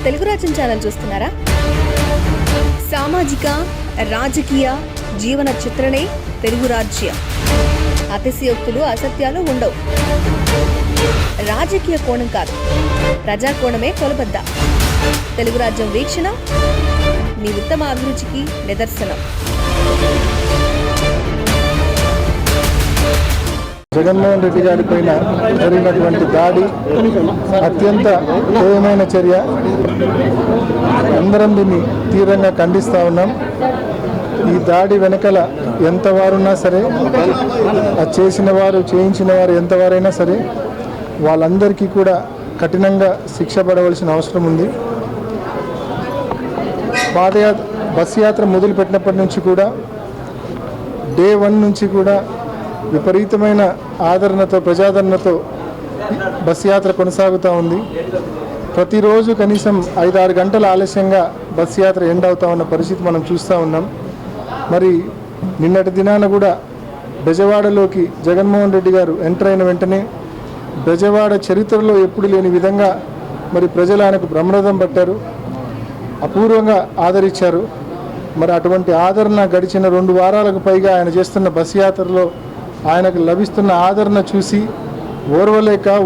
తెలుగు రాజ్యం ఛానల్ చూస్తున్నారా? సామాజిక రాజకీయ జీవన చిత్రణే తెలుగు రాజ్యం. అతిశయోక్తులు అసత్యాలు ఉండవు. రాజకీయ కోణం కాదు, ప్రజా కోణమే కొలబద్ద. తెలుగు రాజ్యం వీక్షణ మీ ఉత్తమ అభిరుచికి నిదర్శనం. జగన్మోహన్ రెడ్డి గారి పైన జరిగినటువంటి దాడి అత్యంత హేయమైన చర్య. అందరం దీన్ని తీవ్రంగా ఖండిస్తూ ఉన్నాం. ఈ దాడి వెనకల ఎంతవారున్నా సరే, అది చేసిన వారు చేయించిన వారు ఎంతవారైనా సరే, వాళ్ళందరికీ కూడా కఠినంగా శిక్ష పడవలసిన అవసరం ఉంది. బస్ యాత్ర మొదలుపెట్టినప్పటి నుంచి కూడా డే 1 నుంచి కూడా విపరీతమైన ఆదరణతో, ప్రజాదరణతో బస్ యాత్ర కొనసాగుతూ ఉంది. ప్రతిరోజు కనీసం 5-6 గంటల ఆలస్యంగా బస్ యాత్ర ఎండ్ అవుతా ఉన్న పరిస్థితి మనం చూస్తూ ఉన్నాం. మరి నిన్నటి దినాన కూడా బెజవాడలోకి జగన్మోహన్ రెడ్డి గారు ఎంటర్ అయిన వెంటనే బెజవాడ చరిత్రలో ఎప్పుడు లేని విధంగా మరి ప్రజలు ఆయనకు బ్రహ్మరథం పట్టారు, అపూర్వంగా ఆదరించారు. మరి అటువంటి ఆదరణ గడిచిన 2 వారాలకు పైగా ఆయన చేస్తున్న బస్ యాత్రలో ఆయనకు లభిస్తున్న ఆదరణ చూసి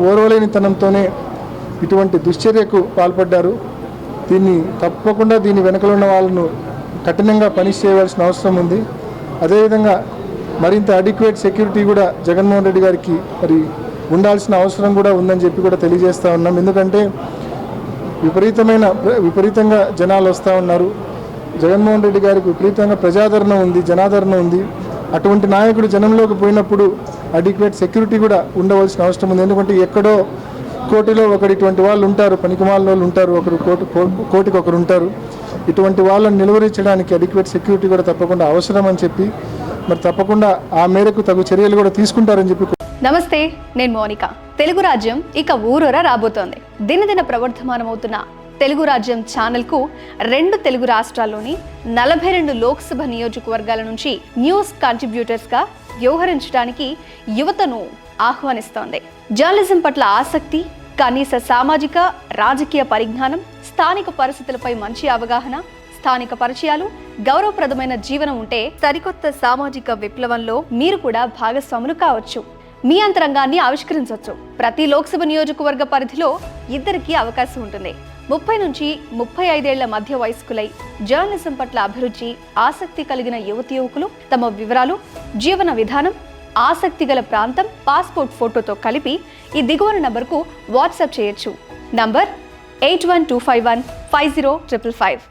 ఓర్వలేనితనంతోనే ఇటువంటి దుశ్చర్యకు పాల్పడ్డారు. దీని వెనుకలో ఉన్న వాళ్ళను కఠినంగా పనిష్ చేయవలసిన అవసరం ఉంది. అదేవిధంగా మరింత అడిక్వేట్ సెక్యూరిటీ కూడా జగన్మోహన్ రెడ్డి గారికి మరి ఉండాల్సిన అవసరం కూడా ఉందని చెప్పి కూడా తెలియజేస్తూ ఉన్నాం. ఎందుకంటే విపరీతంగా జనాలు వస్తూ ఉన్నారు. జగన్మోహన్ రెడ్డి గారికి విపరీతంగా ప్రజాదరణ ఉంది, జనాదరణ ఉంది. అటువంటి నాయకుడు జనంలోకి పోయినప్పుడు అడిక్వేట్ సెక్యూరిటీ కూడా ఉండవలసిన అవసరం ఉంది. ఎందుకంటే ఎక్కడో కోటిలో ఒకరు ఇటువంటి వాళ్ళు ఉంటారు, పనికిమాలిన వాళ్ళు ఉంటారు, కోటికి ఒకరు ఉంటారు. ఇటువంటి వాళ్ళని నిలువరించడానికి అడిక్వేట్ సెక్యూరిటీ కూడా తప్పకుండా అవసరం అని చెప్పి, మరి తప్పకుండా ఆ మేరకు తగు చర్యలు కూడా తీసుకుంటారని చెప్పి. నమస్తే, నేను మోనిక. తెలుగు రాజ్యం ఇక ఊరూరా రాబోతోంది. దినదిన ప్రవర్ధమానమవుతున్న తెలుగు రాజ్యం ఛానల్కు 2 తెలుగు రాష్ట్రాల్లోని 42 లోక్సభ నియోజకవర్గాల నుంచి న్యూస్ కంట్రిబ్యూటర్స్గా వ్యవహరించడానికి యువతను ఆహ్వానిస్తోంది. జర్నలిజం పట్ల ఆసక్తి, కనీస సామాజిక రాజకీయ పరిజ్ఞానం, స్థానిక పరిస్థితులపై మంచి అవగాహన, స్థానిక పరిచయాలు, గౌరవప్రదమైన జీవనం ఉంటే సరికొత్త సామాజిక విప్లవంలో మీరు కూడా భాగస్వాములు కావచ్చు. మీ అంతరంగాన్ని ఆవిష్కరించవచ్చు. ప్రతి లోక్సభ నియోజకవర్గ పరిధిలో 2కి అవకాశం ఉంటుంది. 30 నుంచి 35 ఏళ్ల మధ్య వయస్కులై జర్నలిజం పట్ల అభిరుచి, ఆసక్తి కలిగిన యువకులు తమ వివరాలు, జీవన విధానం, ఆసక్తి గల ప్రాంతం, పాస్పోర్ట్ ఫోటోతో కలిపి ఈ దిగువన నంబర్కు వాట్సాప్ చేయొచ్చు. నంబర్ 8125150555.